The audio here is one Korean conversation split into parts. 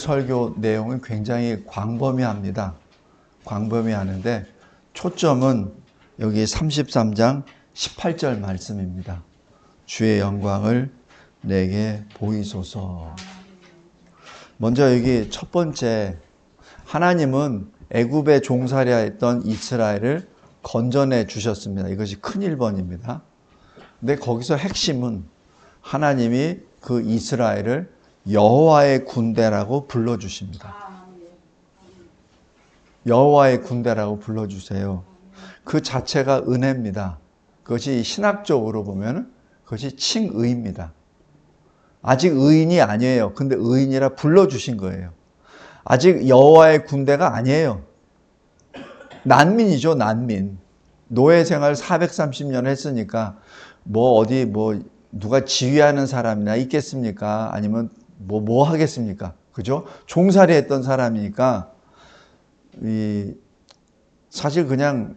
설교 내용은 굉장히 광범위합니다. 광범위하는데 초점은 여기 33장 18절 말씀입니다. 주의 영광을 내게 보이소서. 먼저 여기 첫 번째, 하나님은 애굽에 종살이하 했던 이스라엘을 건져내 주셨습니다. 이것이 큰 1번입니다. 근데 거기서 핵심은 하나님이 그 이스라엘을 여호와의 군대라고 불러주십니다. 여호와의 군대라고 불러주세요. 그 자체가 은혜입니다. 그것이 신학적으로 보면 그것이 칭의입니다. 아직 의인이 아니에요. 근데 의인이라 불러주신 거예요. 아직 여호와의 군대가 아니에요. 난민이죠, 난민. 노예 생활 430년 했으니까 누가 지휘하는 사람이나 있겠습니까? 아니면 뭐 하겠습니까? 그죠? 종살이 했던 사람이니까 사실 그냥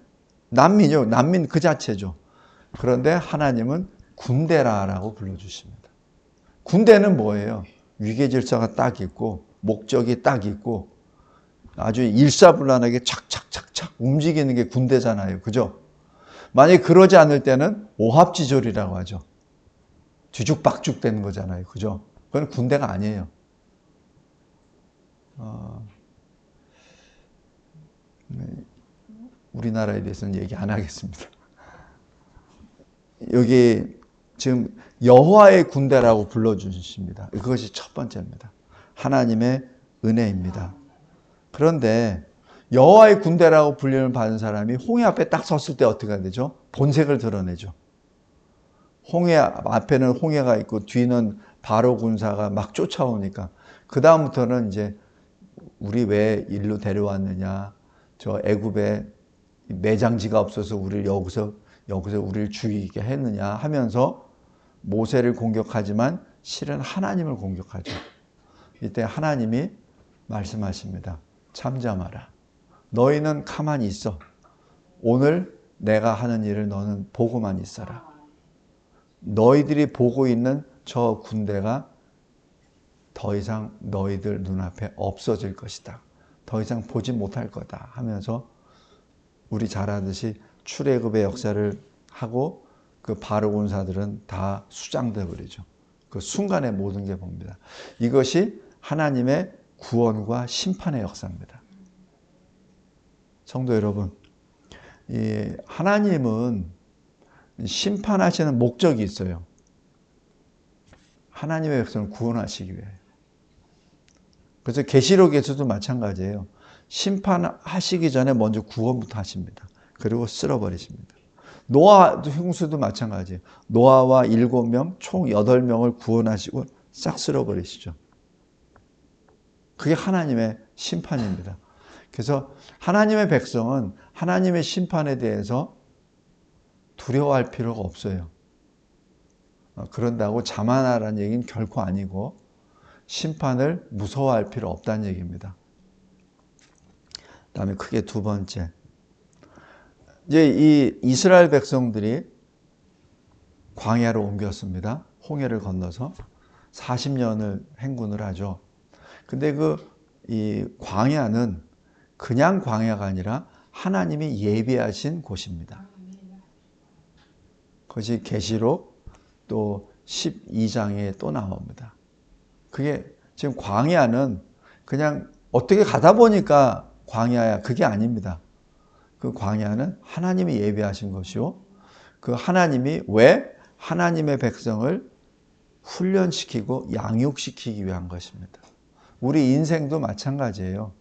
난민이요. 난민 그 자체죠. 그런데 하나님은 군대라고 불러주십니다. 군대는 뭐예요? 위계질서가 딱 있고 목적이 딱 있고 아주 일사불란하게 착착착착 움직이는 게 군대잖아요. 그죠? 만약에 그러지 않을 때는 오합지졸이라고 하죠. 뒤죽박죽 되는 거잖아요. 그죠? 그건 군대가 아니에요. 우리나라에 대해서는 얘기 안 하겠습니다. 여기 지금 여호와의 군대라고 불러주십니다. 그것이 첫 번째입니다. 하나님의 은혜입니다. 그런데 여호와의 군대라고 불림을 받은 사람이 홍해 앞에 딱 섰을 때 어떻게 되죠? 본색을 드러내죠. 홍해 앞에는 홍해가 있고 뒤는 바로 군사가 막 쫓아오니까 그 다음부터는 이제 우리 왜 일로 데려왔느냐, 저 애굽에 매장지가 없어서 우리를 여기서 우리를 죽이게 했느냐 하면서 모세를 공격하지만 실은 하나님을 공격하죠. 이때 하나님이 말씀하십니다. 잠잠하라. 너희는 가만히 있어. 오늘 내가 하는 일을 너는 보고만 있어라. 너희들이 보고 있는 저 군대가 더 이상 너희들 눈앞에 없어질 것이다. 더 이상 보지 못할 거다 하면서 우리 잘 아듯이 출애굽의 역사를 하고 그 바로 군사들은 다 수장돼 버리죠. 그 순간에 모든 게 봅니다. 이것이 하나님의 구원과 심판의 역사입니다. 성도 여러분, 하나님은 심판하시는 목적이 있어요. 하나님의 백성을 구원하시기 위해. 그래서 계시록에서도 마찬가지예요. 심판하시기 전에 먼저 구원부터 하십니다. 그리고 쓸어버리십니다. 노아 흉수도 마찬가지예요. 노아와 7명, 총 8명을 구원하시고 싹 쓸어버리시죠. 그게 하나님의 심판입니다. 그래서 하나님의 백성은 하나님의 심판에 대해서 두려워할 필요가 없어요. 그런다고 자만하라는 얘기는 결코 아니고 심판을 무서워할 필요 없다는 얘기입니다. 그다음에 크게 두 번째, 이제 이 이스라엘 백성들이 광야로 옮겼습니다. 홍해를 건너서 40년을 행군을 하죠. 근데 이 광야는 그냥 광야가 아니라 하나님이 예비하신 곳입니다. 그것이 계시록 또 12장에 또 나옵니다. 그게 지금 광야는 그냥 어떻게 가다 보니까 광야야, 그게 아닙니다. 그 광야는 하나님이 예비하신 것이요. 그 하나님이 왜 하나님의 백성을 훈련시키고 양육시키기 위한 것입니다. 우리 인생도 마찬가지예요.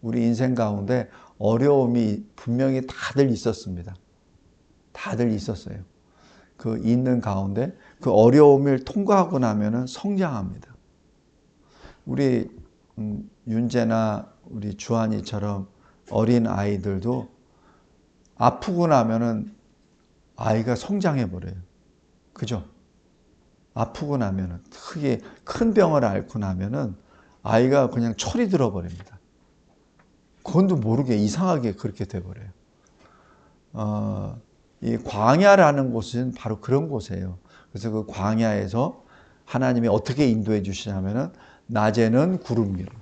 우리 인생 가운데 어려움이 분명히 다들 있었습니다. 다들 있었어요. 그 있는 가운데 그 어려움을 통과하고 나면은 성장합니다. 우리 윤재나 우리 주한이처럼 어린 아이들도 아프고 나면은 아이가 성장해 버려요. 그죠? 아프고 나면은 크게 큰 병을 앓고 나면은 아이가 그냥 철이 들어 버립니다. 그건도 모르게 이상하게 그렇게 돼 버려요. 이 광야라는 곳은 바로 그런 곳이에요. 그래서 그 광야에서 하나님이 어떻게 인도해 주시냐면은 낮에는 구름기로,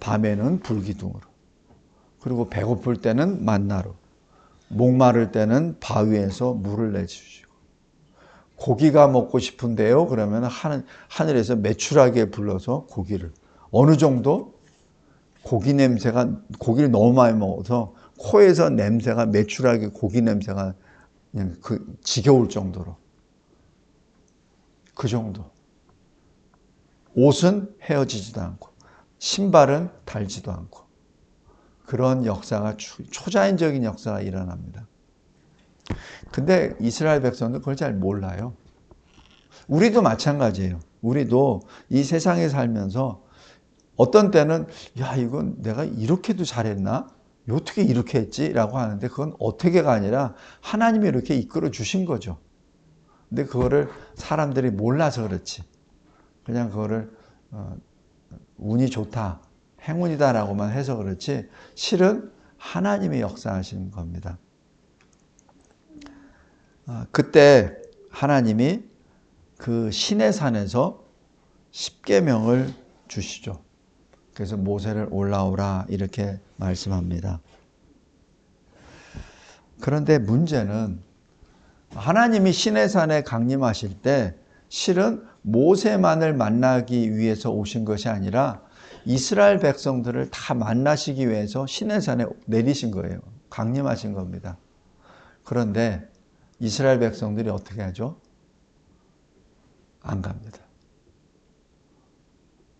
밤에는 불기둥으로, 그리고 배고플 때는 만나로, 목마를 때는 바위에서 물을 내주시고, 고기가 먹고 싶은데요 그러면 하늘에서 메추라기에 불러서 고기를, 어느 정도 고기 냄새가, 고기를 너무 많이 먹어서 코에서 냄새가, 메추라기 고기 냄새가 그냥 지겨울 정도로, 그 정도. 옷은 헤어지지도 않고 신발은 달지도 않고, 그런 역사가, 초자연적인 역사가 일어납니다. 근데 이스라엘 백성도 그걸 잘 몰라요. 우리도 마찬가지예요. 우리도 이 세상에 살면서 어떤 때는 야, 이건 내가 이렇게도 잘했나? 어떻게 이렇게 했지? 라고 하는데, 그건 어떻게가 아니라 하나님이 이렇게 이끌어 주신 거죠. 근데 그거를 사람들이 몰라서 그렇지, 그냥 그거를 운이 좋다, 행운이다라고만 해서 그렇지, 실은 하나님이 역사하신 겁니다. 그때 하나님이 그 시내산에서 십계명을 주시죠. 그래서 모세를 올라오라 이렇게 말씀합니다. 그런데 문제는 하나님이 시내산에 강림하실 때 실은 모세만을 만나기 위해서 오신 것이 아니라 이스라엘 백성들을 다 만나시기 위해서 시내산에 내리신 거예요. 강림하신 겁니다. 그런데 이스라엘 백성들이 어떻게 하죠? 안 갑니다.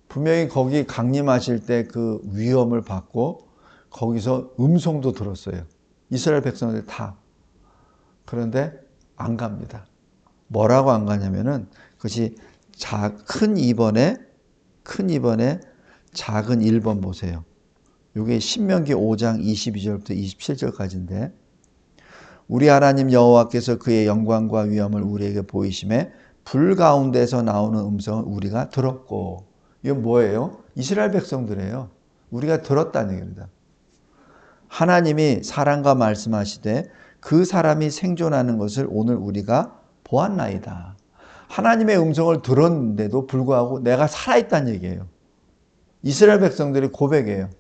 분명히 거기 강림하실 때 그 위엄을 받고 거기서 음성도 들었어요. 이스라엘 백성들 다. 그런데 안 갑니다. 뭐라고 안 가냐면은, 그것이 큰 2번에 작은 1번 보세요. 이게 신명기 5장 22절부터 27절까지인데, 우리 하나님 여호와께서 그의 영광과 위엄을 우리에게 보이심에 불 가운데서 나오는 음성을 우리가 들었고, 이건 뭐예요? 이스라엘 백성들이에요. 우리가 들었다는 얘기입니다. 하나님이 사람과 말씀하시되 그 사람이 생존하는 것을 오늘 우리가 보았나이다. 하나님의 음성을 들었는데도 불구하고 내가 살아있다는 얘기예요. 이스라엘 백성들이 고백이에요.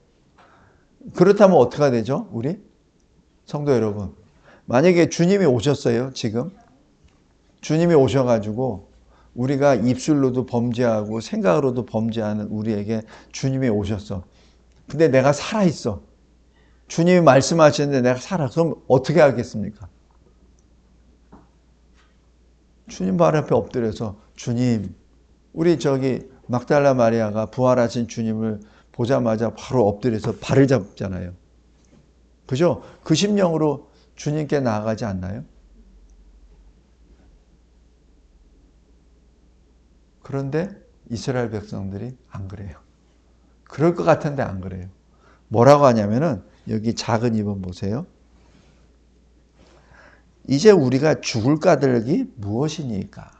그렇다면 어떻게 되죠? 우리 성도 여러분, 만약에 주님이 오셨어요. 지금 주님이 오셔가지고 우리가 입술로도 범죄하고 생각으로도 범죄하는 우리에게 주님이 오셨어. 근데 내가 살아있어. 주님이 말씀하시는데 내가 살아. 그럼 어떻게 하겠습니까? 주님 발 앞에 엎드려서, 주님, 우리 막달라 마리아가 부활하신 주님을 보자마자 바로 엎드려서 발을 잡잖아요. 그죠? 그 심령으로 주님께 나아가지 않나요? 그런데 이스라엘 백성들이 안 그래요. 그럴 것 같은데 안 그래요. 뭐라고 하냐면은, 여기 작은 2번 보세요. 이제 우리가 죽을 까닭이 무엇이니까?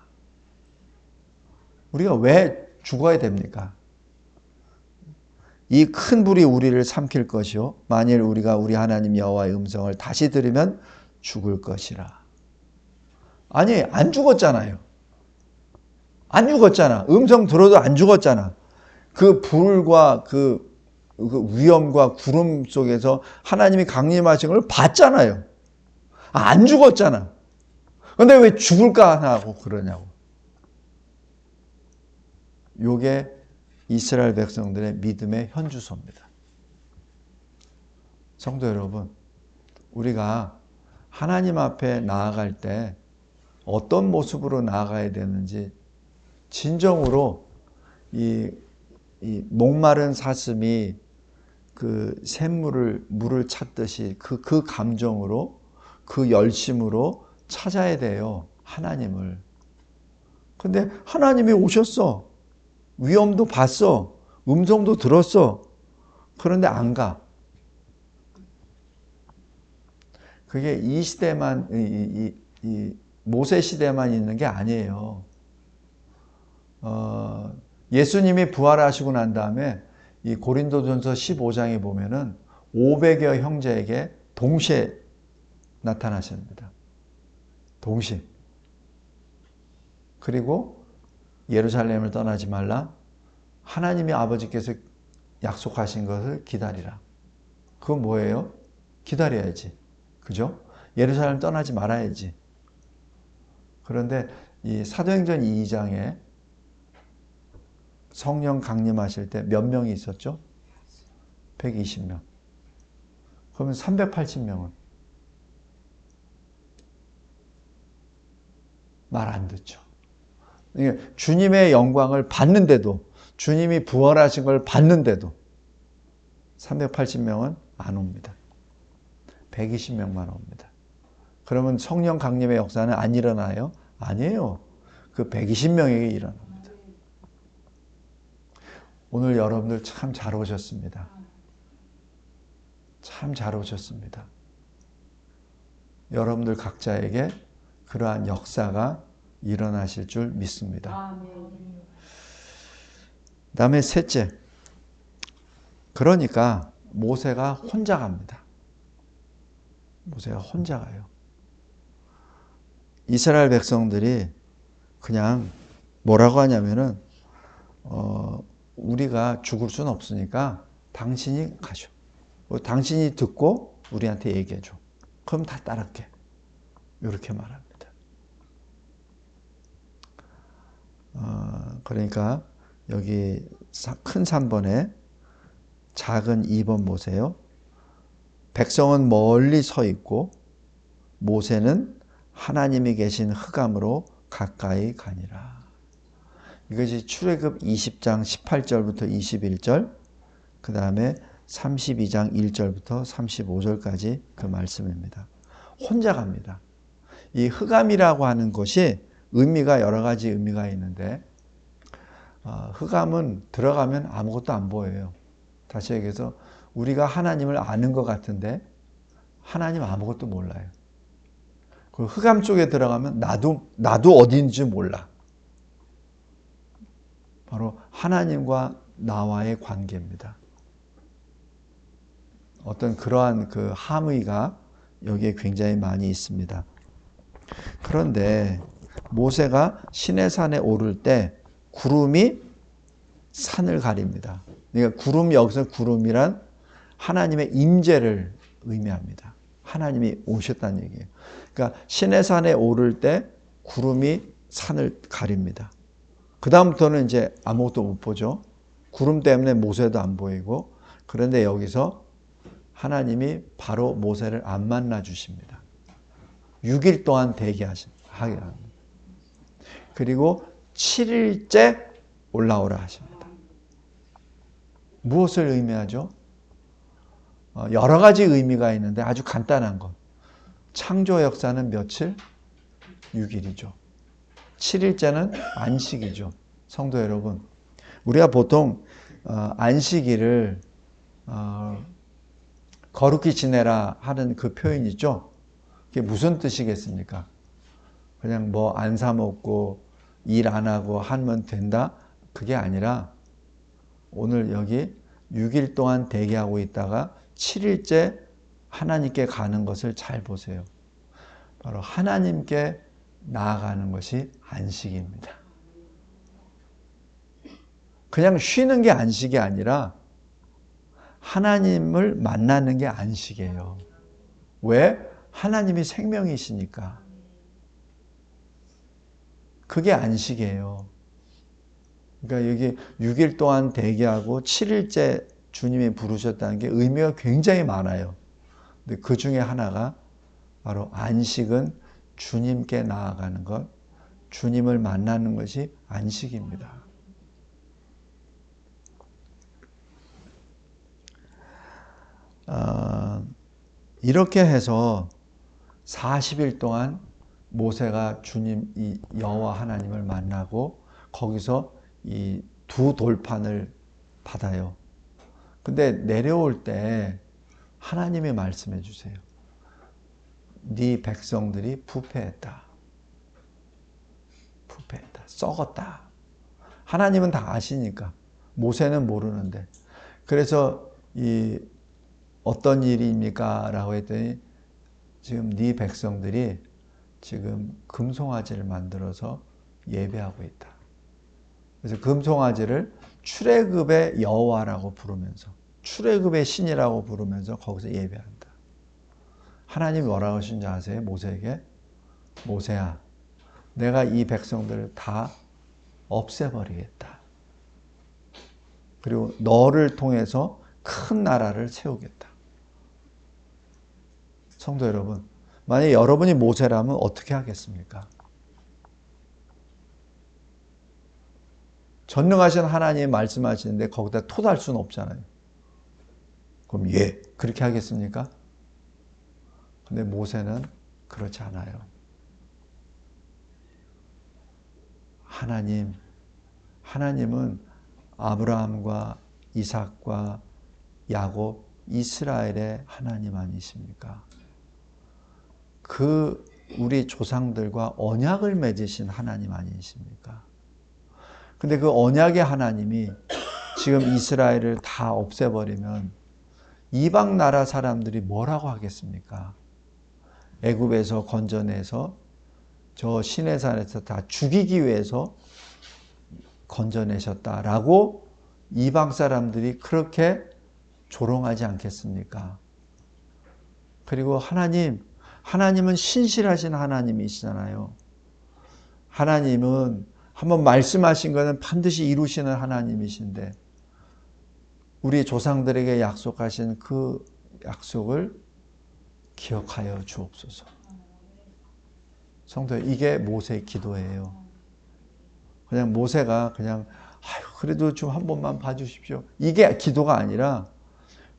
우리가 왜 죽어야 됩니까? 이 큰 불이 우리를 삼킬 것이요, 만일 우리가 우리 하나님 여호와의 음성을 다시 들으면 죽을 것이라. 아니, 안 죽었잖아요. 안 죽었잖아. 음성 들어도 안 죽었잖아. 그 불과 그 위엄과 구름 속에서 하나님이 강림하신 걸 봤잖아요. 안 죽었잖아. 근데 왜 죽을까 하고 그러냐고. 요게 이스라엘 백성들의 믿음의 현주소입니다. 성도 여러분, 우리가 하나님 앞에 나아갈 때 어떤 모습으로 나아가야 되는지, 진정으로 이 목마른 사슴이 그 물을 찾듯이 그 감정으로, 그 열심으로 찾아야 돼요. 하나님을. 근데 하나님이 오셨어. 위엄도 봤어. 음성도 들었어. 그런데 안 가. 그게 이 시대만, 이 모세 시대만 있는 게 아니에요. 예수님이 부활하시고 난 다음에 이 고린도전서 15장에 보면은 500여 형제에게 동시에 나타나십니다. 동시에. 그리고 예루살렘을 떠나지 말라. 하나님이 아버지께서 약속하신 것을 기다리라. 그건 뭐예요? 기다려야지. 그죠? 예루살렘 떠나지 말아야지. 그런데 이 사도행전 2장에 성령 강림하실 때 몇 명이 있었죠? 120명. 그러면 380명은 말 안 듣죠. 주님의 영광을 받는데도, 주님이 부활하신 걸 받는데도 380명은 안 옵니다. 120명만 옵니다. 그러면 성령 강림의 역사는 안 일어나요? 아니에요. 그 120명에게 일어납니다. 오늘 여러분들 참 잘 오셨습니다. 참 잘 오셨습니다. 여러분들 각자에게 그러한 역사가 일어나실 줄 믿습니다. 그 다음에 셋째, 그러니까 모세가 혼자 갑니다. 모세가 혼자 가요. 이스라엘 백성들이 그냥 뭐라고 하냐면은 우리가 죽을 수는 없으니까 당신이 가죠. 당신이 듣고 우리한테 얘기해줘. 그럼 다 따를게. 이렇게 말합니다. 그러니까 여기 큰 3번에 작은 2번 보세요. 백성은 멀리 서 있고 모세는 하나님이 계신 흑암으로 가까이 가니라. 이것이 출애굽 20장 18절부터 21절, 그 다음에 32장 1절부터 35절까지 그 말씀입니다. 혼자 갑니다. 이 흑암이라고 하는 것이 의미가 여러 가지 의미가 있는데 흑암은 들어가면 아무것도 안 보여요. 다시 얘기해서 우리가 하나님을 아는 것 같은데 하나님 아무것도 몰라요. 그 흑암 쪽에 들어가면 나도 어디인지 몰라. 바로 하나님과 나와의 관계입니다. 어떤 그러한 그 함의가 여기에 굉장히 많이 있습니다. 그런데 모세가 시내산에 오를 때 구름이 산을 가립니다. 그러니까 여기서 구름이란 하나님의 임재를 의미합니다. 하나님이 오셨다는 얘기예요. 그러니까 시내산에 오를 때 구름이 산을 가립니다. 그 다음부터는 이제 아무것도 못 보죠. 구름 때문에 모세도 안 보이고. 그런데 여기서 하나님이 바로 모세를 안 만나 주십니다. 6일 동안 대기하게 합니다. 그리고 7일째 올라오라 하십니다. 무엇을 의미하죠? 여러 가지 의미가 있는데 아주 간단한 것. 창조 역사는 며칠? 6일이죠. 7일째는 안식이죠. 성도 여러분, 우리가 보통 안식일을 거룩히 지내라 하는 그 표현 있죠. 그게 무슨 뜻이겠습니까? 그냥 뭐 안 사 먹고 일 안 하고 하면 된다? 그게 아니라 오늘 여기 6일 동안 대기하고 있다가 7일째 하나님께 가는 것을 잘 보세요. 바로 하나님께 나아가는 것이 안식입니다. 그냥 쉬는 게 안식이 아니라 하나님을 만나는 게 안식이에요. 왜? 하나님이 생명이시니까. 그게 안식이에요. 그러니까 여기 6일 동안 대기하고 7일째 주님이 부르셨다는 게 의미가 굉장히 많아요. 근데 그 중에 하나가 바로 안식은 주님께 나아가는 것, 주님을 만나는 것이 안식입니다. 이렇게 해서 40일 동안 모세가 주님 이 여호와 하나님을 만나고 거기서 이 두 돌판을 받아요. 근데 내려올 때 하나님이 말씀해 주세요. 네 백성들이 부패했다. 부패했다. 썩었다. 하나님은 다 아시니까. 모세는 모르는데. 그래서 이 어떤 일입니까? 라고 했더니 지금 네 백성들이 지금 금송아지를 만들어서 예배하고 있다. 그래서 금송아지를 출애굽의 여호와라고 부르면서, 출애굽의 신이라고 부르면서 거기서 예배한다. 하나님이 뭐라고 하신지 아세요? 모세에게, 모세야, 내가 이 백성들을 다 없애버리겠다. 그리고 너를 통해서 큰 나라를 세우겠다. 성도 여러분, 만약에 여러분이 모세라면 어떻게 하겠습니까? 전능하신 하나님이 말씀하시는데 거기다 토달 수는 없잖아요. 그럼 그렇게 하겠습니까? 근데 모세는 그렇지 않아요. 하나님은 아브라함과 이삭과 야곱, 이스라엘의 하나님 아니십니까? 그 우리 조상들과 언약을 맺으신 하나님 아니십니까? 근데 그 언약의 하나님이 지금 이스라엘을 다 없애버리면 이방 나라 사람들이 뭐라고 하겠습니까? 애굽에서 건져내서 저 시내산에서 다 죽이기 위해서 건져내셨다라고 이방 사람들이 그렇게 조롱하지 않겠습니까? 그리고 하나님은 신실하신 하나님이시잖아요. 하나님은 한번 말씀하신 것은 반드시 이루시는 하나님이신데 우리 조상들에게 약속하신 그 약속을 기억하여 주옵소서. 성도, 이게 모세의 기도예요. 그냥 모세가 그래도 좀 한 번만 봐주십시오. 이게 기도가 아니라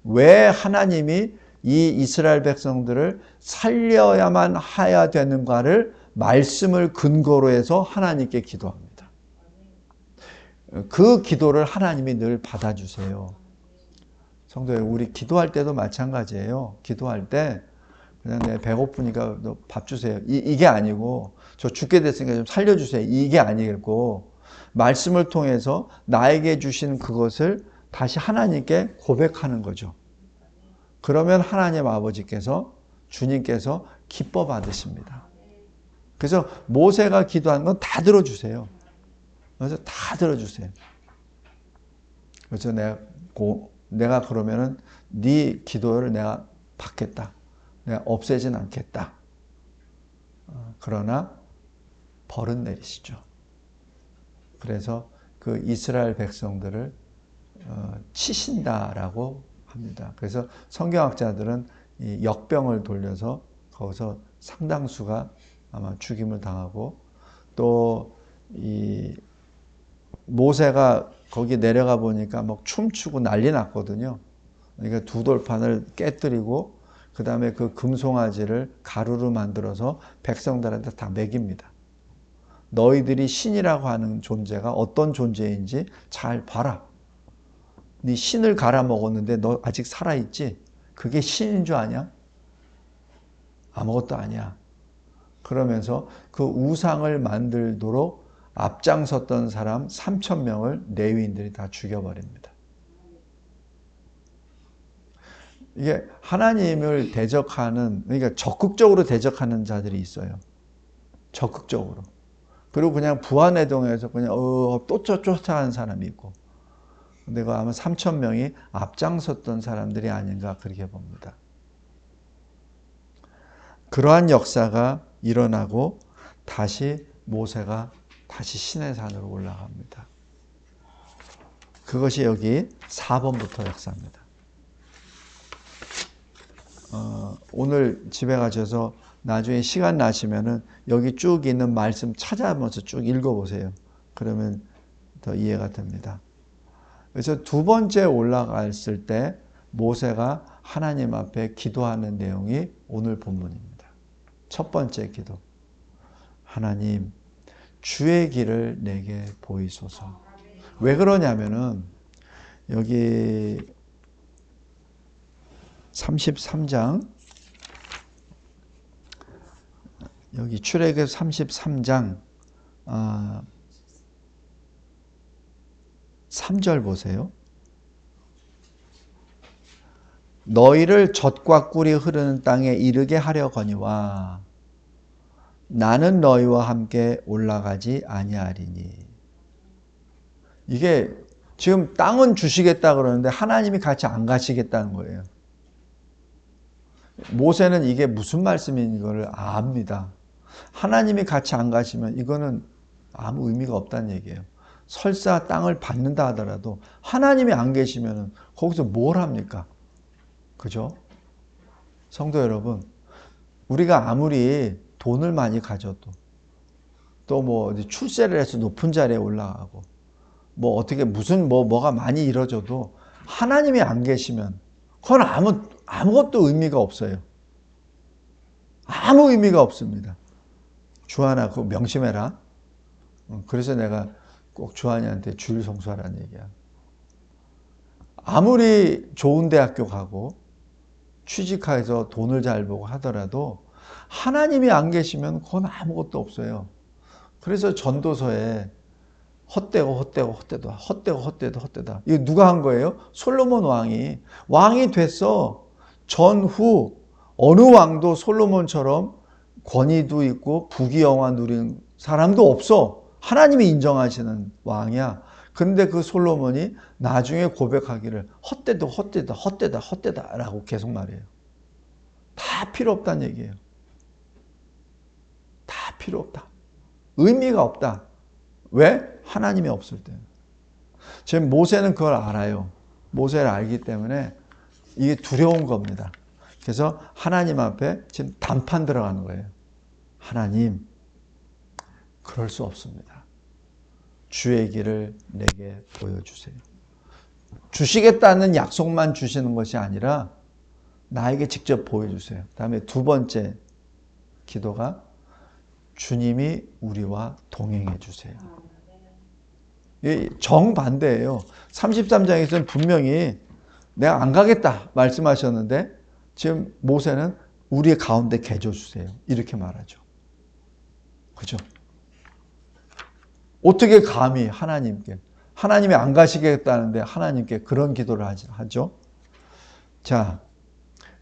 왜 하나님이 이 이스라엘 백성들을 살려야만 해야 되는가를 말씀을 근거로 해서 하나님께 기도합니다. 그 기도를 하나님이 늘 받아주세요. 성도에 우리 기도할 때도 마찬가지예요. 기도할 때 그냥 내가 배고프니까 너 밥 주세요. 이게 아니고 저 죽게 됐으니까 좀 살려주세요. 이게 아니고 말씀을 통해서 나에게 주신 그것을 다시 하나님께 고백하는 거죠. 그러면 하나님 아버지께서 주님께서 기뻐 받으십니다. 그래서 모세가 기도한 건 다 들어주세요. 그래서 다 들어주세요. 그래서 내가 그러면은 네 기도를 내가 받겠다. 내가 없애진 않겠다. 그러나 벌은 내리시죠. 그래서 그 이스라엘 백성들을 치신다라고 합니다. 그래서 성경학자들은 이 역병을 돌려서 거기서 상당수가 아마 죽임을 당하고 또 이 모세가 거기 내려가 보니까 막 춤추고 난리 났거든요. 그러니까 두 돌판을 깨뜨리고 그 다음에 그 금송아지를 가루로 만들어서 백성들한테 다 먹입니다. 너희들이 신이라고 하는 존재가 어떤 존재인지 잘 봐라. 네 신을 갈아먹었는데 너 아직 살아있지? 그게 신인 줄 아냐? 아무것도 아니야. 그러면서 그 우상을 만들도록 앞장섰던 사람 3,000명을 레위인들이 다 죽여버립니다. 이게 하나님을 대적하는, 그러니까 적극적으로 대적하는 자들이 있어요. 적극적으로. 그리고 그냥 부안해동에서 그냥 또 쫓아가는 사람이 있고. 내가 아마 3,000명이 앞장섰던 사람들이 아닌가 그렇게 봅니다. 그러한 역사가 일어나고 다시 모세가 다시 시내산으로 올라갑니다. 그것이 여기 4번부터 역사입니다. 오늘 집에 가셔서 나중에 시간 나시면은 여기 쭉 있는 말씀 찾아보면서 쭉 읽어보세요. 그러면 더 이해가 됩니다. 그래서 두 번째 올라갔을 때 모세가 하나님 앞에 기도하는 내용이 오늘 본문입니다. 첫 번째 기도. 하나님, 주의 길을 내게 보이소서. 왜 그러냐면은 여기 33장 여기 출애굽 33장 3절 보세요. 너희를 젖과 꿀이 흐르는 땅에 이르게 하려거니와 나는 너희와 함께 올라가지 아니하리니. 이게 지금 땅은 주시겠다 그러는데 하나님이 같이 안 가시겠다는 거예요. 모세는 이게 무슨 말씀인 걸 압니다. 하나님이 같이 안 가시면 이거는 아무 의미가 없다는 얘기예요. 설사 땅을 받는다 하더라도 하나님이 안 계시면 거기서 뭘 합니까? 그죠? 성도 여러분, 우리가 아무리 돈을 많이 가져도 또 뭐 출세를 해서 높은 자리에 올라가고 뭐 어떻게 무슨 뭐가 많이 이루어져도 하나님이 안 계시면 그건 아무것도 의미가 없어요. 아무 의미가 없습니다. 주하나 그거 명심해라. 그래서 내가 꼭 주한이한테 주일 성수하라는 얘기야. 아무리 좋은 대학교 가고 취직해서 돈을 잘 벌고 하더라도 하나님이 안 계시면 그건 아무것도 없어요. 그래서 전도서에 헛되다. 이거 누가 한 거예요? 솔로몬 왕이 됐어. 전후 어느 왕도 솔로몬처럼 권위도 있고 부귀영화 누린 사람도 없어. 하나님이 인정하시는 왕이야. 근데 그 솔로몬이 나중에 고백하기를 헛되다 라고 계속 말해요. 다 필요 없다는 얘기예요. 다 필요 없다. 의미가 없다. 왜? 하나님이 없을 때. 지금 모세는 그걸 알아요. 모세를 알기 때문에 이게 두려운 겁니다. 그래서 하나님 앞에 지금 단판 들어가는 거예요. 하나님, 그럴 수 없습니다. 주의 길을 내게 보여주세요. 주시겠다는 약속만 주시는 것이 아니라 나에게 직접 보여주세요. 다음에 두 번째 기도가 주님이 우리와 동행해 주세요. 정반대예요. 33장에서는 분명히 내가 안 가겠다 말씀하셨는데 지금 모세는 우리의 가운데 계셔 주세요. 이렇게 말하죠. 그죠? 어떻게 감히 하나님이 안 가시겠다는데 하나님께 그런 기도를 하죠? 자,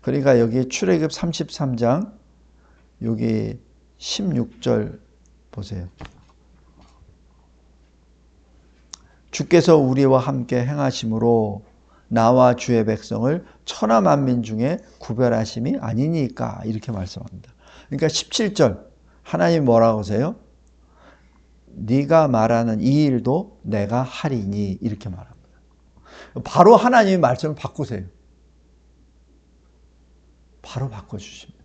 그러니까 여기 출애굽 33장 여기 16절 보세요. 주께서 우리와 함께 행하심으로 나와 주의 백성을 천하 만민 중에 구별하심이 아니니까 이렇게 말씀합니다. 그러니까 17절 하나님 뭐라고 하세요? 네가 말하는 이 일도 내가 하리니 이렇게 말합니다. 바로 하나님의 말씀을 바꾸세요. 바로 바꿔주십니다.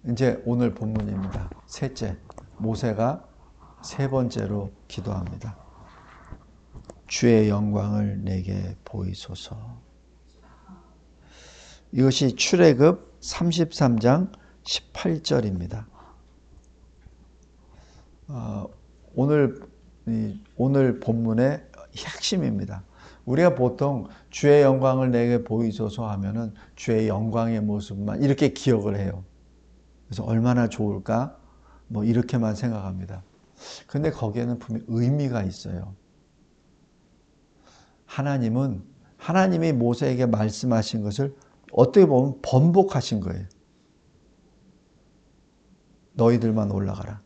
이제 오늘 본문입니다. 셋째, 모세가 세 번째로 기도합니다. 주의 영광을 내게 보이소서. 이것이 출애굽 33장 18절입니다. 오늘 본문의 핵심입니다. 우리가 보통 주의 영광을 내게 보이소서 하면은 주의 영광의 모습만 이렇게 기억을 해요. 그래서 얼마나 좋을까? 뭐 이렇게만 생각합니다. 근데 거기에는 분명히 의미가 있어요. 하나님이 모세에게 말씀하신 것을 어떻게 보면 번복하신 거예요. 너희들만 올라가라.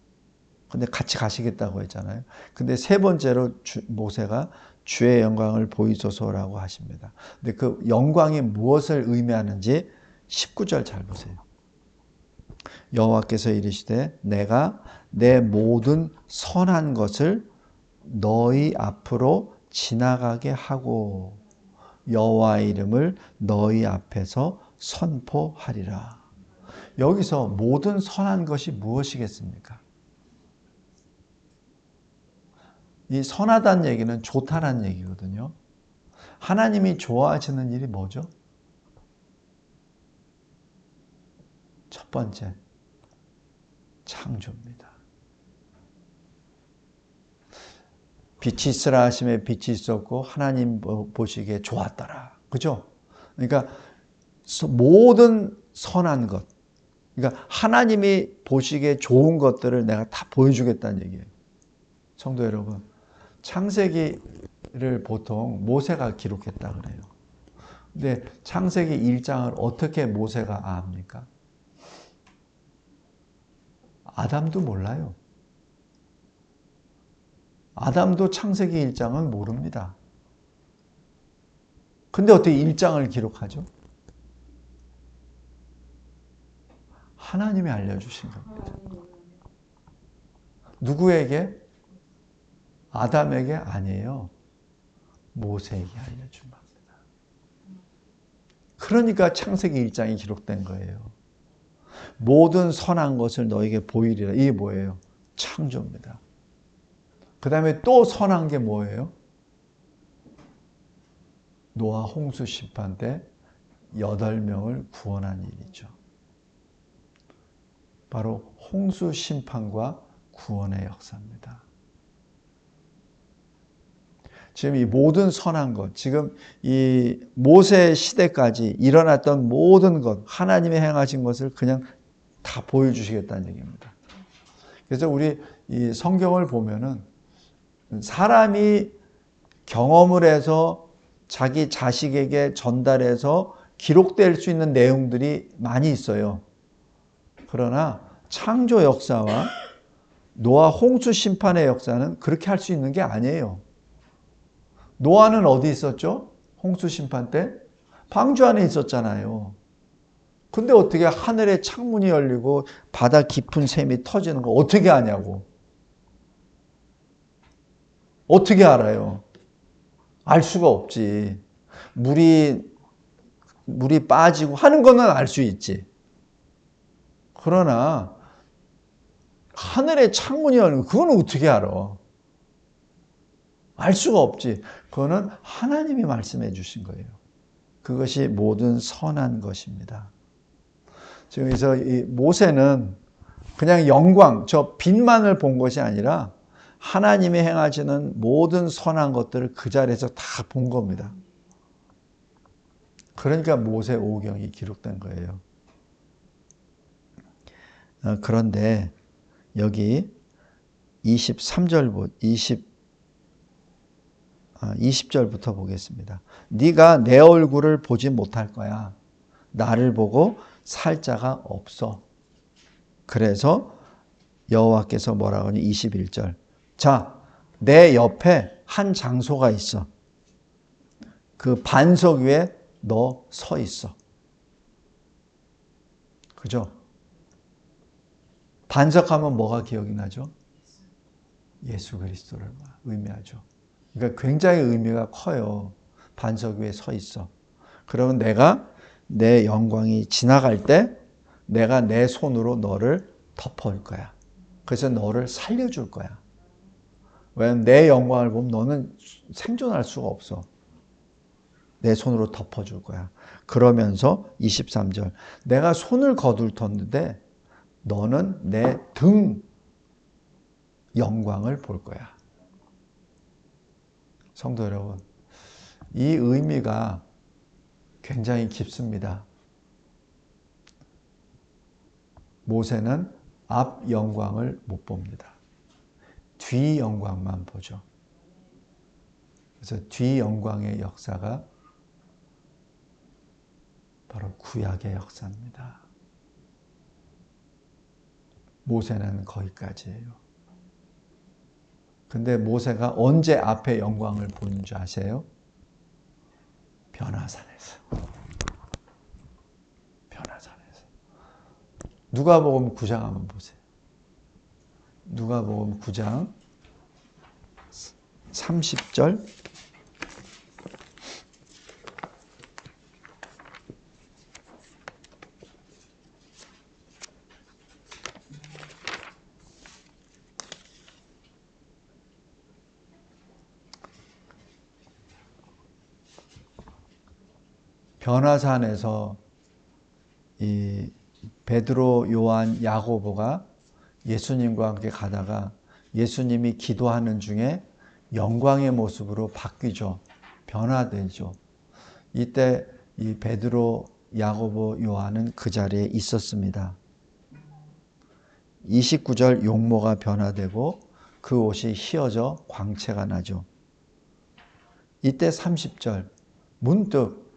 근데 같이 가시겠다고 했잖아요. 근데 세 번째로 모세가 주의 영광을 보이소서라고 하십니다. 근데 그 영광이 무엇을 의미하는지 19절 잘 보세요. 여호와께서 이르시되 내가 내 모든 선한 것을 너희 앞으로 지나가게 하고 여호와의 이름을 너희 앞에서 선포하리라. 여기서 모든 선한 것이 무엇이겠습니까? 이 선하다는 얘기는 좋다라는 얘기거든요. 하나님이 좋아하시는 일이 뭐죠? 첫 번째, 창조입니다. 빛이 있으라 하심에 빛이 있었고 하나님 보시기에 좋았더라. 그죠? 그러니까 모든 선한 것, 그러니까 하나님이 보시기에 좋은 것들을 내가 다 보여주겠다는 얘기예요. 성도 여러분, 창세기를 보통 모세가 기록했다 그래요. 근데 창세기 1장을 어떻게 모세가 압니까? 아담도 몰라요. 아담도 창세기 1장을 모릅니다. 근데 어떻게 1장을 기록하죠? 하나님이 알려주신 겁니다. 누구에게? 아담에게 아니에요. 모세에게 알려준 겁니다. 그러니까 창세기 1장이 기록된 거예요. 모든 선한 것을 너에게 보이리라. 이게 뭐예요? 창조입니다. 그 다음에 또 선한 게 뭐예요? 노아 홍수 심판 때 8명을 구원한 일이죠. 바로 홍수 심판과 구원의 역사입니다. 지금 이 모든 선한 것, 지금 이 모세 시대까지 일어났던 모든 것, 하나님이 행하신 것을 그냥 다 보여주시겠다는 얘기입니다. 그래서 우리 이 성경을 보면은 사람이 경험을 해서 자기 자식에게 전달해서 기록될 수 있는 내용들이 많이 있어요. 그러나 창조 역사와 노아 홍수 심판의 역사는 그렇게 할 수 있는 게 아니에요. 노아는 어디 있었죠? 홍수 심판 때? 방주 안에 있었잖아요. 근데 어떻게 하늘에 창문이 열리고 바다 깊은 샘이 터지는 거 어떻게 아냐고. 어떻게 알아요? 알 수가 없지. 물이 빠지고 하는 거는 알 수 있지. 그러나 하늘에 창문이 열리는 거 그건 어떻게 알아? 알 수가 없지. 그거는 하나님이 말씀해 주신 거예요. 그것이 모든 선한 것입니다. 지금 그래서 이 모세는 그냥 영광, 저 빛만을 본 것이 아니라 하나님이 행하시는 모든 선한 것들을 그 자리에서 다 본 겁니다. 그러니까 모세 오경이 기록된 거예요. 그런데 여기 20절부터 보겠습니다. 네가 내 얼굴을 보지 못할 거야. 나를 보고 살 자가 없어. 그래서 여호와께서 뭐라고 하니 21절. 자, 내 옆에 한 장소가 있어. 그 반석 위에 너 서 있어. 그죠? 반석하면 뭐가 기억이 나죠? 예수 그리스도를 의미하죠. 그러니까 굉장히 의미가 커요. 반석 위에 서 있어. 그러면 내가 내 영광이 지나갈 때 내가 내 손으로 너를 덮어올 거야. 그래서 너를 살려줄 거야. 왜냐하면 내 영광을 보면 너는 생존할 수가 없어. 내 손으로 덮어줄 거야. 그러면서 23절 내가 손을 거둘 터인데 너는 내 등 영광을 볼 거야. 성도 여러분, 이 의미가 굉장히 깊습니다. 모세는 앞 영광을 못 봅니다. 뒤 영광만 보죠. 그래서 뒤 영광의 역사가 바로 구약의 역사입니다. 모세는 거기까지예요. 근데 모세가 언제 앞에 영광을 보는 줄 아세요? 변화산에서. 변화산에서. 누가복음 9장 한번 보세요. 누가복음 9장 30절. 변화산에서 이 베드로, 요한, 야고보가 예수님과 함께 가다가 예수님이 기도하는 중에 영광의 모습으로 바뀌죠. 변화되죠. 이때 이 베드로, 야고보, 요한은 그 자리에 있었습니다. 29절 용모가 변화되고 그 옷이 휘어져 광채가 나죠. 이때 30절 문득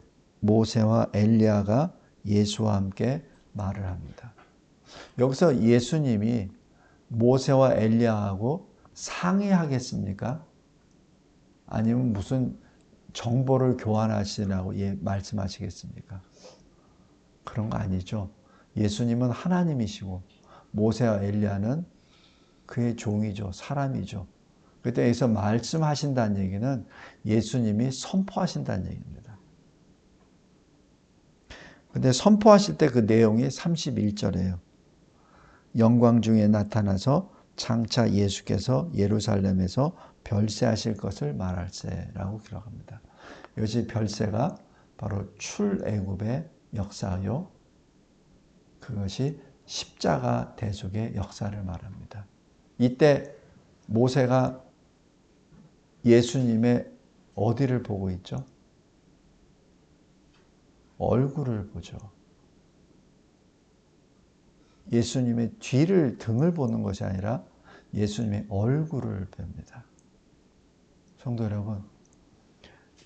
모세와 엘리야가 예수와 함께 말을 합니다. 여기서 예수님이 모세와 엘리야하고 상의하겠습니까? 아니면 무슨 정보를 교환하시라고 말씀하시겠습니까? 그런 거 아니죠. 예수님은 하나님이시고 모세와 엘리야는 그의 종이죠. 사람이죠. 그때 여기서 말씀하신다는 얘기는 예수님이 선포하신다는 얘기입니다. 근데 선포하실 때 그 내용이 31절이에요. 영광 중에 나타나서 장차 예수께서 예루살렘에서 별세하실 것을 말할세라고 기록합니다. 이것이 별세가 바로 출애굽의 역사요. 그것이 십자가 대속의 역사를 말합니다. 이때 모세가 예수님의 어디를 보고 있죠? 얼굴을 보죠. 예수님의 뒤를, 등을 보는 것이 아니라 예수님의 얼굴을 봅니다. 성도 여러분,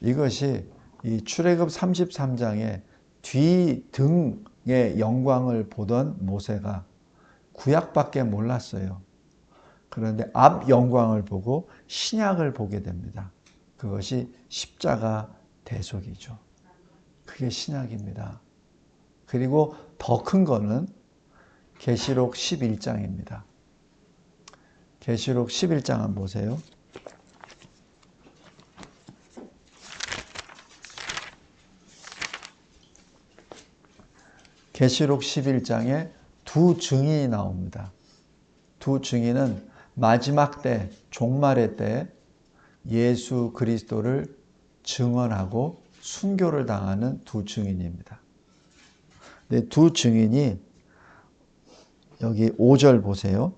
이것이 이 출애굽 33장의 뒤, 등의 영광을 보던 모세가 구약밖에 몰랐어요. 그런데 앞 영광을 보고 신약을 보게 됩니다. 그것이 십자가 대속이죠. 그게 신약입니다. 그리고 더 큰 거는 계시록 11장입니다. 계시록 11장 한번 보세요. 계시록 11장에 두 증인이 나옵니다. 두 증인은 마지막 때, 종말의 때 예수 그리스도를 증언하고 순교를 당하는 두 증인입니다. 두 증인이 여기 5절 보세요.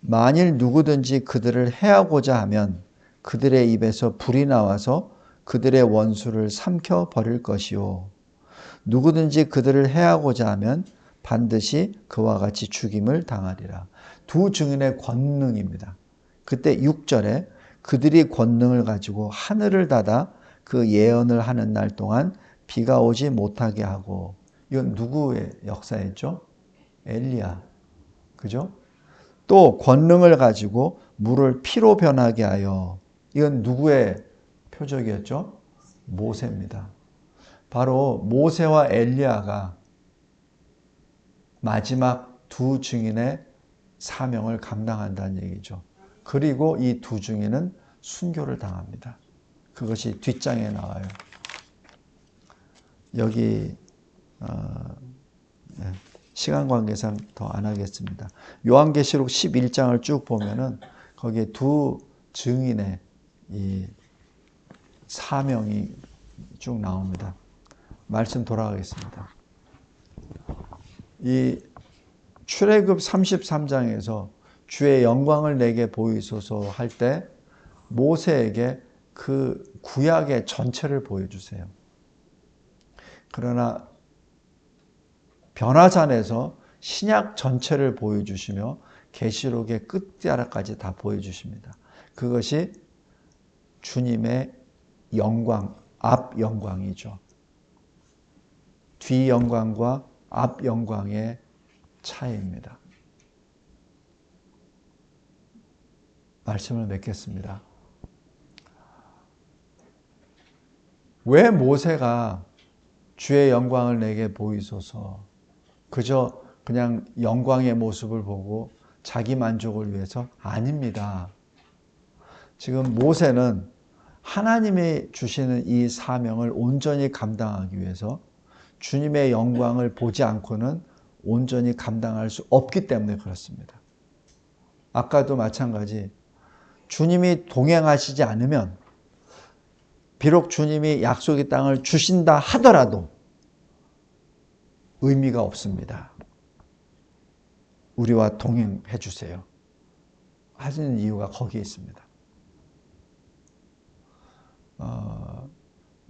만일 누구든지 그들을 해하고자 하면 그들의 입에서 불이 나와서 그들의 원수를 삼켜 버릴 것이요. 누구든지 그들을 해하고자 하면 반드시 그와 같이 죽임을 당하리라. 두 증인의 권능입니다. 그때 6절에 그들이 권능을 가지고 하늘을 닫아 그 예언을 하는 날 동안 비가 오지 못하게 하고, 이건 누구의 역사였죠? 엘리야. 그죠? 또 권능을 가지고 물을 피로 변하게 하여, 이건 누구의 표적이었죠? 모세입니다. 바로 모세와 엘리야가 마지막 두 증인의 사명을 감당한다는 얘기죠. 그리고 이 두 증인은 순교를 당합니다. 그것이 뒷장에 나와요. 여기 시간 관계상 더 안 하겠습니다. 요한계시록 11장을 쭉 보면은 거기에 두 증인의 이 사명이 쭉 나옵니다. 말씀 돌아가겠습니다. 이 출애굽 33장에서 주의 영광을 내게 보이소서 할 때 모세에게 그 구약의 전체를 보여주세요. 그러나 변화산에서 신약 전체를 보여주시며 계시록의 끝자락까지 다 보여주십니다. 그것이 주님의 영광, 앞 영광이죠. 뒤 영광과 앞 영광의 차이입니다. 말씀을 맺겠습니다. 왜 모세가 주의 영광을 내게 보이소서, 그저 그냥 영광의 모습을 보고 자기 만족을 위해서? 아닙니다. 지금 모세는 하나님이 주시는 이 사명을 온전히 감당하기 위해서 주님의 영광을 보지 않고는 온전히 감당할 수 없기 때문에 그렇습니다. 아까도 마찬가지, 주님이 동행하시지 않으면 비록 주님이 약속의 땅을 주신다 하더라도 의미가 없습니다. 우리와 동행해 주세요 하시는 이유가 거기에 있습니다.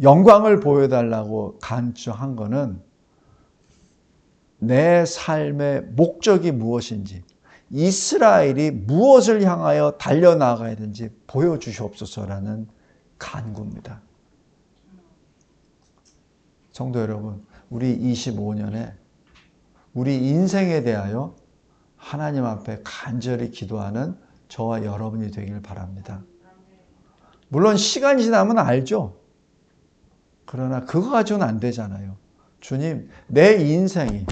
영광을 보여달라고 간청한 거는 내 삶의 목적이 무엇인지, 이스라엘이 무엇을 향하여 달려나가야 되는지 보여주시옵소서라는 간구입니다. 성도 여러분, 우리 25년에 우리 인생에 대하여 하나님 앞에 간절히 기도하는 저와 여러분이 되길 바랍니다. 물론 시간이 지나면 알죠. 그러나 그거 가지고는 안 되잖아요. 주님, 내 인생이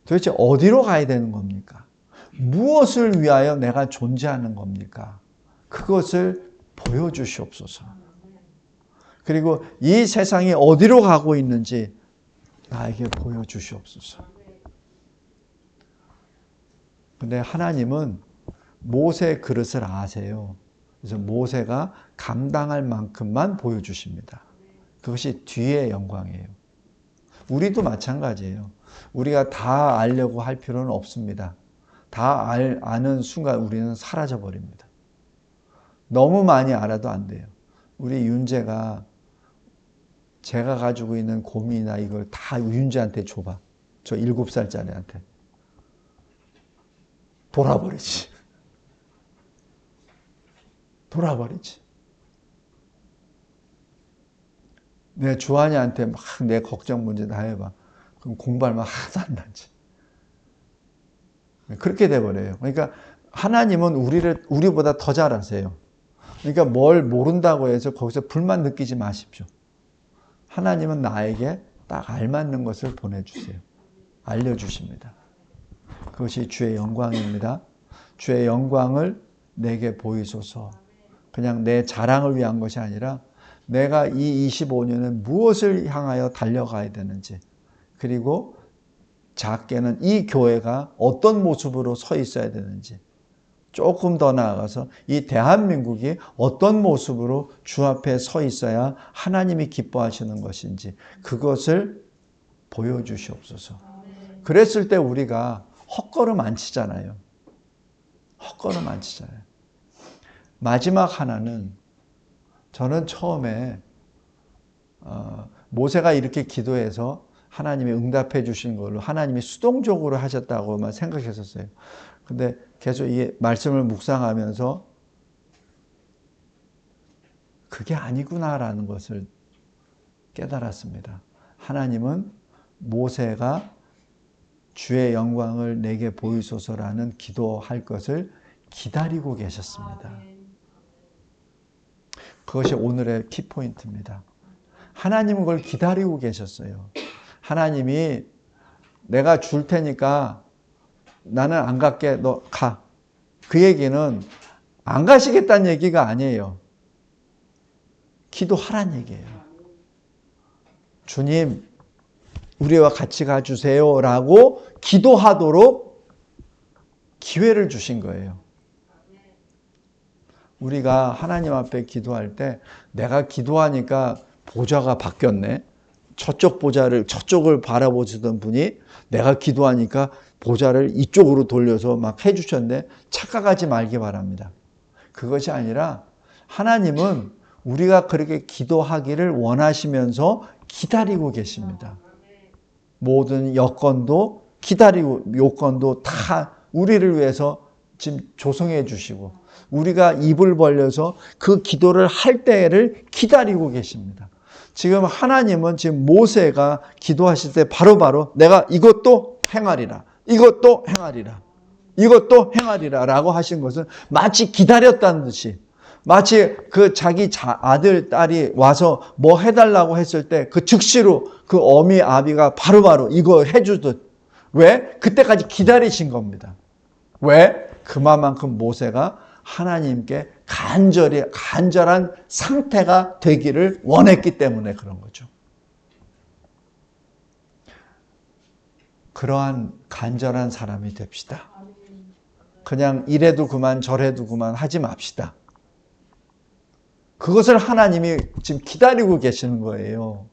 도대체 어디로 가야 되는 겁니까? 무엇을 위하여 내가 존재하는 겁니까? 그것을 보여주시옵소서. 그리고 이 세상이 어디로 가고 있는지 나에게 보여주시옵소서. 근데 하나님은 모세 그릇을 아세요. 그래서 모세가 감당할 만큼만 보여주십니다. 그것이 뒤의 영광이에요. 우리도 마찬가지예요. 우리가 다 알려고 할 필요는 없습니다. 다 아는 순간 우리는 사라져 버립니다. 너무 많이 알아도 안 돼요. 우리 윤재가 제가 가지고 있는 고민이나 이걸 다 윤재한테 줘봐. 저 7살짜리한테. 돌아버리지. 돌아버리지. 내 주한이한테 막 내 걱정 문제 다 해봐. 그럼 공부할 만 하나도 안 나지. 그렇게 돼버려요. 그러니까 하나님은 우리보다 더 잘 아세요. 그러니까 뭘 모른다고 해서 거기서 불만 느끼지 마십시오. 하나님은 나에게 딱 알맞는 것을 보내주세요. 알려주십니다. 그것이 주의 영광입니다. 주의 영광을 내게 보이소서. 그냥 내 자랑을 위한 것이 아니라 내가 이 25년에 무엇을 향하여 달려가야 되는지, 그리고 작게는 이 교회가 어떤 모습으로 서 있어야 되는지, 조금 더 나아가서 이 대한민국이 어떤 모습으로 주 앞에 서 있어야 하나님이 기뻐하시는 것인지 그것을 보여주시옵소서. 그랬을 때 우리가 헛걸음 안 치잖아요. 헛걸음 안 치잖아요. 마지막 하나는, 저는 처음에 모세가 이렇게 기도해서 하나님이 응답해 주신 걸로 하나님이 수동적으로 하셨다고만 생각했었어요. 근데 계속 이 말씀을 묵상하면서 그게 아니구나라는 것을 깨달았습니다. 하나님은 모세가 주의 영광을 내게 보이소서라는 기도할 것을 기다리고 계셨습니다. 그것이 오늘의 키포인트입니다. 하나님은 그걸 기다리고 계셨어요. 하나님이 내가 줄 테니까 나는 안 갈게, 너 가. 그 얘기는 안 가시겠다는 얘기가 아니에요. 기도하란 얘기예요. 주님, 우리와 같이 가주세요 라고 기도하도록 기회를 주신 거예요. 우리가 하나님 앞에 기도할 때 내가 기도하니까 보좌가 바뀌었네. 저쪽을 바라보시던 분이 내가 기도하니까 보좌를 이쪽으로 돌려서 막 해주셨는데 착각하지 말기 바랍니다. 그것이 아니라 하나님은 우리가 그렇게 기도하기를 원하시면서 기다리고 계십니다. 모든 여건도 요건도 다 우리를 위해서 지금 조성해 주시고 우리가 입을 벌려서 그 기도를 할 때를 기다리고 계십니다. 지금 하나님은 지금 모세가 기도하실 때 바로바로 내가 이것도 행하리라. 이것도 행하리라. 이것도 행하리라 라고 하신 것은 마치 기다렸다는 듯이, 마치 그 자기 아들, 딸이 와서 뭐 해달라고 했을 때 그 즉시로 그 어미 아비가 바로바로 이거 해주듯, 왜? 그때까지 기다리신 겁니다. 왜? 그만큼 모세가 하나님께 간절한 상태가 되기를 원했기 때문에 그런 거죠. 그러한 간절한 사람이 됩시다. 그냥 이래도 그만 저래도 그만 하지 맙시다. 그것을 하나님이 지금 기다리고 계시는 거예요.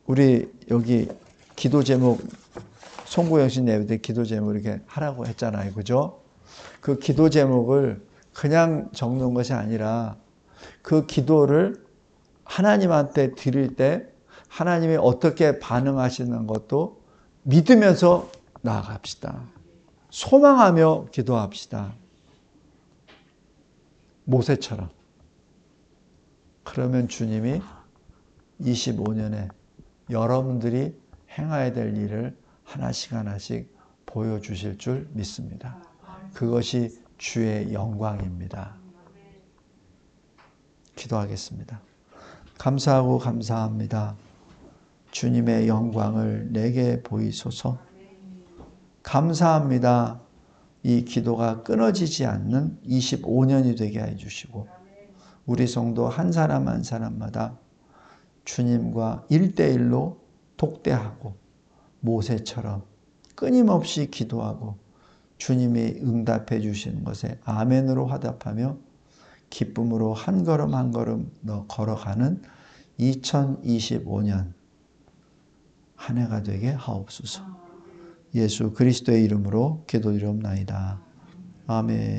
우리 여기 기도 제목, 송구영신 예배 기도 제목 이렇게 하라고 했잖아요. 그죠? 그 기도 제목을 그냥 적는 것이 아니라 그 기도를 하나님한테 드릴 때 하나님이 어떻게 반응하시는 것도 믿으면서 나아갑시다. 소망하며 기도합시다. 모세처럼. 그러면 주님이 25년에 여러분들이 행해야 될 일을 하나씩 보여주실 줄 믿습니다. 그것이 주의 영광입니다. 기도하겠습니다. 감사하고 감사합니다. 주님의 영광을 내게 보이소서. 감사합니다. 이 기도가 끊어지지 않는 25년이 되게 해주시고 우리 성도 한 사람 한 사람마다 주님과 1대1로 독대하고 모세처럼 끊임없이 기도하고 주님이 응답해 주시는 것에 아멘으로 화답하며 기쁨으로 한 걸음 한 걸음 걸어가는 2025년 한 해가 되게 하옵소서. 예수 그리스도의 이름으로 기도드리옵나이다. 아멘.